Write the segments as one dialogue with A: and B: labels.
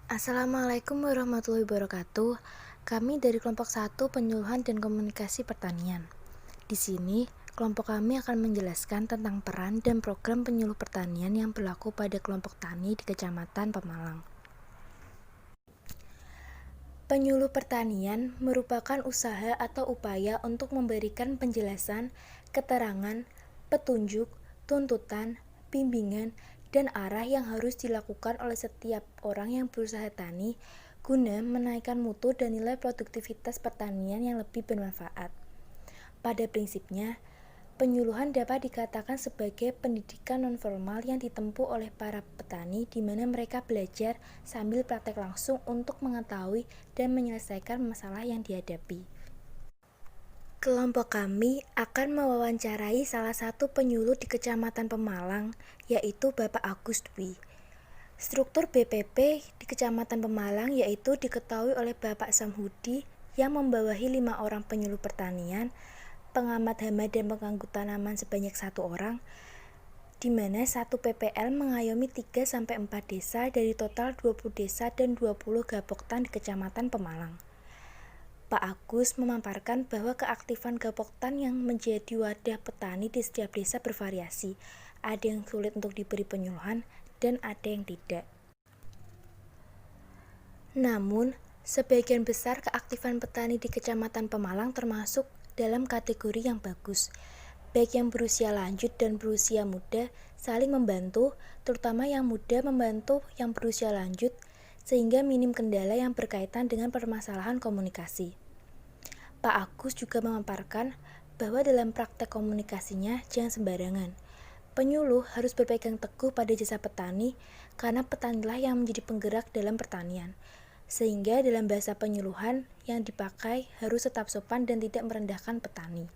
A: Assalamualaikum warahmatullahi wabarakatuh. Kami dari kelompok 1 Penyuluhan dan Komunikasi Pertanian. Di sini, kelompok kami akan menjelaskan tentang peran dan program penyuluh pertanian yang berlaku pada kelompok tani di Kecamatan Pemalang. Penyuluh pertanian merupakan usaha atau upaya untuk memberikan penjelasan, keterangan, petunjuk, tuntutan, bimbingan, dan arah yang harus dilakukan oleh setiap orang yang berusaha tani guna menaikkan mutu dan nilai produktivitas pertanian yang lebih bermanfaat. Pada prinsipnya, penyuluhan dapat dikatakan sebagai pendidikan nonformal yang ditempuh oleh para petani di mana mereka belajar sambil praktek langsung untuk mengetahui dan menyelesaikan masalah yang dihadapi. Kelompok kami akan mewawancarai salah satu penyuluh di Kecamatan Pemalang, yaitu Bapak Agus Dwi. Struktur BPP di Kecamatan Pemalang yaitu diketahui oleh Bapak Samhudi yang membawahi 5 orang penyuluh pertanian, pengamat hama dan pengganggu tanaman sebanyak 1 orang, di mana 1 PPL mengayomi 3-4 desa dari total 20 desa dan 20 gapoktan di Kecamatan Pemalang. Pak Agus memaparkan bahwa keaktifan gapoktan yang menjadi wadah petani di setiap desa bervariasi. Ada yang sulit untuk diberi penyuluhan dan ada yang tidak. Namun, sebagian besar keaktifan petani di Kecamatan Pemalang termasuk dalam kategori yang bagus. Baik yang berusia lanjut dan berusia muda saling membantu, terutama yang muda membantu yang berusia lanjut, sehingga minim kendala yang berkaitan dengan permasalahan komunikasi. Pak Agus juga memaparkan bahwa dalam praktek komunikasinya jangan sembarangan. Penyuluh harus berpegang teguh pada jasa petani karena petanilah yang menjadi penggerak dalam pertanian. Sehingga dalam bahasa penyuluhan yang dipakai harus tetap sopan dan tidak merendahkan petani.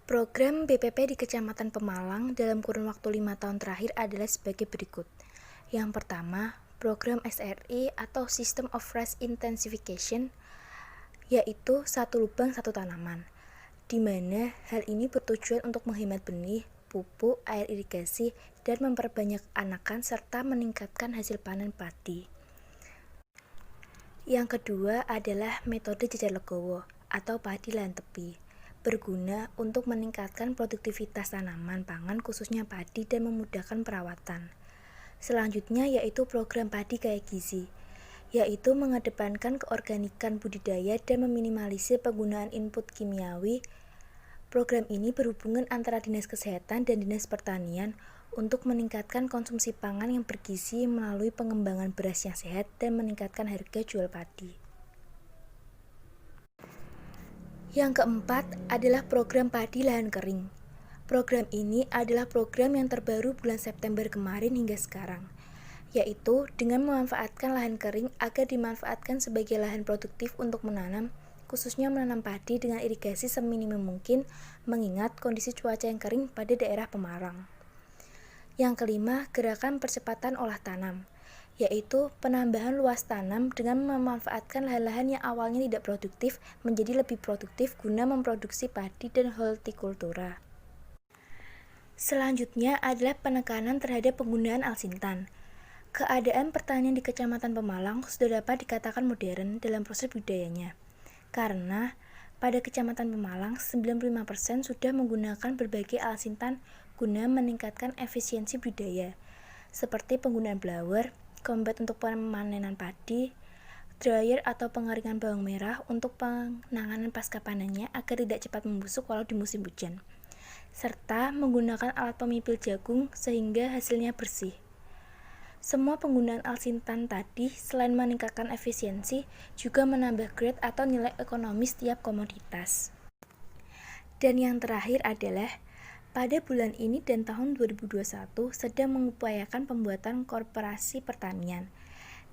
A: Program BPP di Kecamatan Pemalang dalam kurun waktu 5 tahun terakhir adalah sebagai berikut. Yang pertama, program SRI atau System of Rice Intensification, yaitu 1 lubang 1 tanaman, di mana hal ini bertujuan untuk menghemat benih, pupuk, air irigasi, dan memperbanyak anakan serta meningkatkan hasil panen padi. Yang kedua adalah metode jejer legowo atau padi lahan tepi, berguna untuk meningkatkan produktivitas tanaman pangan khususnya padi dan memudahkan perawatan. Selanjutnya yaitu program padi kaya gizi, yaitu mengedepankan keorganikan budidaya dan meminimalisir penggunaan input kimiawi. Program ini berhubungan antara Dinas Kesehatan dan Dinas Pertanian untuk meningkatkan konsumsi pangan yang bergizi melalui pengembangan beras yang sehat dan meningkatkan harga jual padi. Yang keempat adalah program padi lahan kering. Program ini adalah program yang terbaru bulan September kemarin hingga sekarang, yaitu dengan memanfaatkan lahan kering agar dimanfaatkan sebagai lahan produktif untuk menanam, khususnya menanam padi dengan irigasi seminimum mungkin mengingat kondisi cuaca yang kering pada daerah Pemalang. Yang kelima, gerakan percepatan olah tanam, yaitu penambahan luas tanam dengan memanfaatkan lahan-lahan yang awalnya tidak produktif menjadi lebih produktif guna memproduksi padi dan hortikultura. Selanjutnya adalah penekanan terhadap penggunaan alsintan. Keadaan pertanian di Kecamatan Pemalang sudah dapat dikatakan modern dalam proses budidayanya, karena pada Kecamatan Pemalang 95% sudah menggunakan berbagai alsintan guna meningkatkan efisiensi budidaya, seperti penggunaan blower, kombat untuk pemanenan padi, dryer atau pengeringan bawang merah untuk penanganan pasca panennya agar tidak cepat membusuk walau di musim hujan, serta menggunakan alat pemipil jagung sehingga hasilnya bersih. Semua penggunaan alsintan tadi selain meningkatkan efisiensi juga menambah grade atau nilai ekonomis tiap komoditas. Dan yang terakhir adalah pada bulan ini dan tahun 2021 sedang mengupayakan pembuatan korporasi pertanian,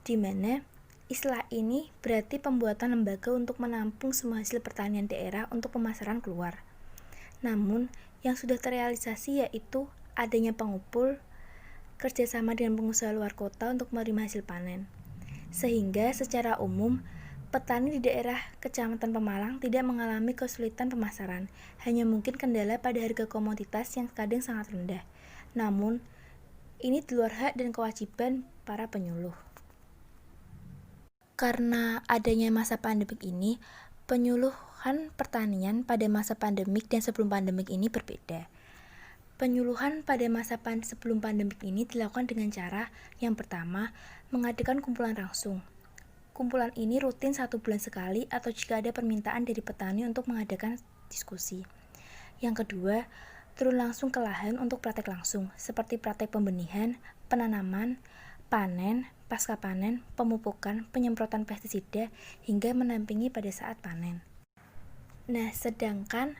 A: di mana istilah ini berarti pembuatan lembaga untuk menampung semua hasil pertanian daerah untuk pemasaran keluar. Namun, yang sudah terrealisasi yaitu adanya pengupul, kerjasama dengan pengusaha luar kota untuk menerima hasil panen. Sehingga secara umum, petani di daerah Kecamatan Pemalang tidak mengalami kesulitan pemasaran, hanya mungkin kendala pada harga komoditas yang kadang sangat rendah. Namun, Ini di luar hak dan kewajiban para penyuluh. Karena adanya masa pandemik ini, penyuluhan pertanian pada masa pandemik dan sebelum pandemik ini berbeda. Penyuluhan pada masa sebelum pandemik ini dilakukan dengan cara yang pertama, mengadakan kumpulan langsung. Kumpulan ini rutin 1 bulan sekali atau jika ada permintaan dari petani untuk mengadakan diskusi. Yang kedua, turun langsung ke lahan untuk praktek langsung, seperti praktek pembenihan, penanaman, panen, pasca panen, pemupukan, penyemprotan pestisida, hingga menampingi pada saat panen. Nah, sedangkan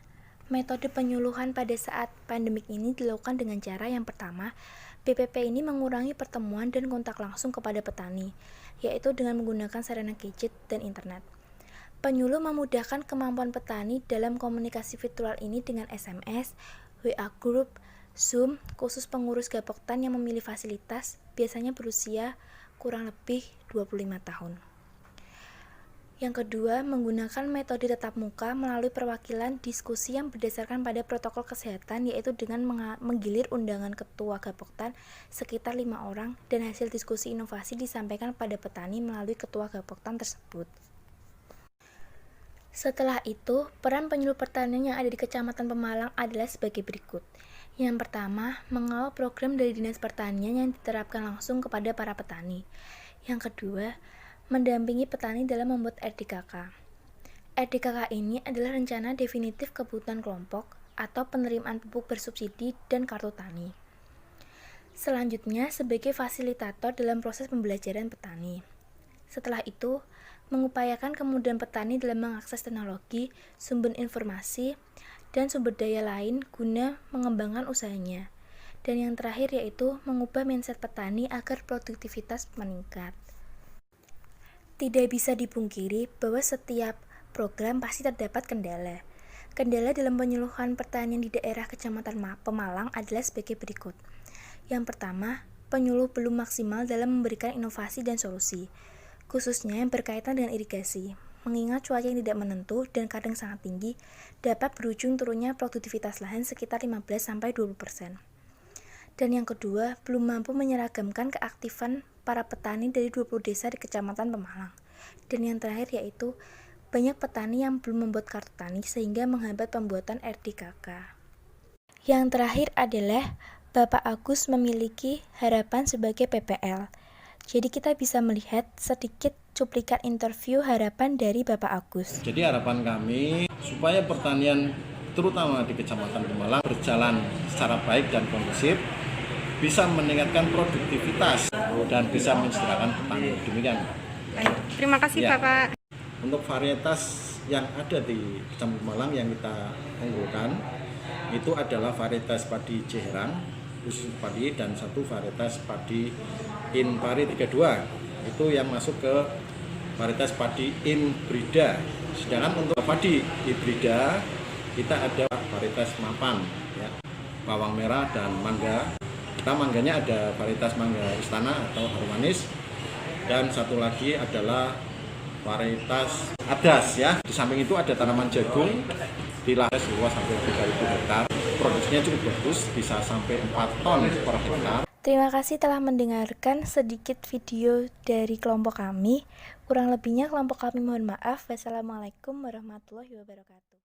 A: metode penyuluhan pada saat pandemik ini dilakukan dengan cara yang pertama, BPP ini mengurangi pertemuan dan kontak langsung kepada petani, yaitu dengan menggunakan sarana gadget dan internet. Penyuluh memudahkan kemampuan petani dalam komunikasi virtual ini dengan SMS, WA Group, Zoom, khusus pengurus Gapoktan yang memilih fasilitas, biasanya berusia kurang lebih 25 tahun. Yang kedua, menggunakan metode tatap muka melalui perwakilan diskusi yang berdasarkan pada protokol kesehatan, yaitu dengan menggilir undangan ketua Gapoktan sekitar 5 orang dan hasil diskusi inovasi disampaikan pada petani melalui ketua Gapoktan tersebut. Setelah itu, peran penyuluh pertanian yang ada di Kecamatan Pemalang adalah sebagai berikut. Yang pertama, mengawal program dari Dinas Pertanian yang diterapkan langsung kepada para petani. Yang kedua, mendampingi petani dalam membuat RDKK. RDKK ini adalah rencana definitif kebutuhan kelompok atau penerimaan pupuk bersubsidi dan kartu tani. Selanjutnya, sebagai fasilitator dalam proses pembelajaran petani. Setelah itu, mengupayakan kemudahan petani dalam mengakses teknologi, sumber informasi, dan sumber daya lain guna mengembangkan usahanya. Dan yang terakhir yaitu mengubah mindset petani agar produktivitas meningkat. Tidak bisa dipungkiri bahwa setiap program pasti terdapat kendala. Kendala dalam penyuluhan pertanian di daerah Kecamatan Pemalang adalah sebagai berikut. Yang pertama, penyuluh belum maksimal dalam memberikan inovasi dan solusi, khususnya yang berkaitan dengan irigasi. Mengingat cuaca yang tidak menentu dan kadang sangat tinggi, dapat berujung turunnya produktivitas lahan sekitar 15-20%. Dan yang kedua, belum mampu menyeragamkan keaktifan para petani dari 20 desa di Kecamatan Pemalang. Dan yang terakhir yaitu, banyak petani yang belum membuat kartu tani sehingga menghambat pembuatan RDKK. Yang terakhir adalah, Bapak Agus memiliki harapan sebagai PPL. Jadi kita bisa melihat sedikit cuplikan interview harapan dari Bapak Agus.
B: Jadi harapan kami supaya pertanian terutama di Kecamatan Pemalang berjalan secara baik dan kondusif, bisa meningkatkan produktivitas dan bisa mensejahterakan petani. Demikian.
C: Baik, terima kasih ya, Bapak.
B: Untuk varietas yang ada di Kecamatan Pemalang yang kita unggulkan itu adalah varietas padi Jeherang, khusus padi, dan satu varietas padi Inpari 32. Itu yang masuk ke varietas padi Inbrida. Sedangkan untuk padi hibrida kita ada varietas Mapan, ya, bawang merah dan mangga. Kita mangganya ada varietas mangga Istana atau harum manis, dan satu lagi adalah varietas Adas, ya. Di samping itu ada tanaman jagung di lahan seluas sampai 3.000 hektar. Produksinya cukup bagus, bisa sampai 4 ton per hektar.
A: Terima kasih telah mendengarkan sedikit video dari kelompok kami. Kurang lebihnya kelompok kami mohon maaf. Wassalamualaikum warahmatullahi wabarakatuh.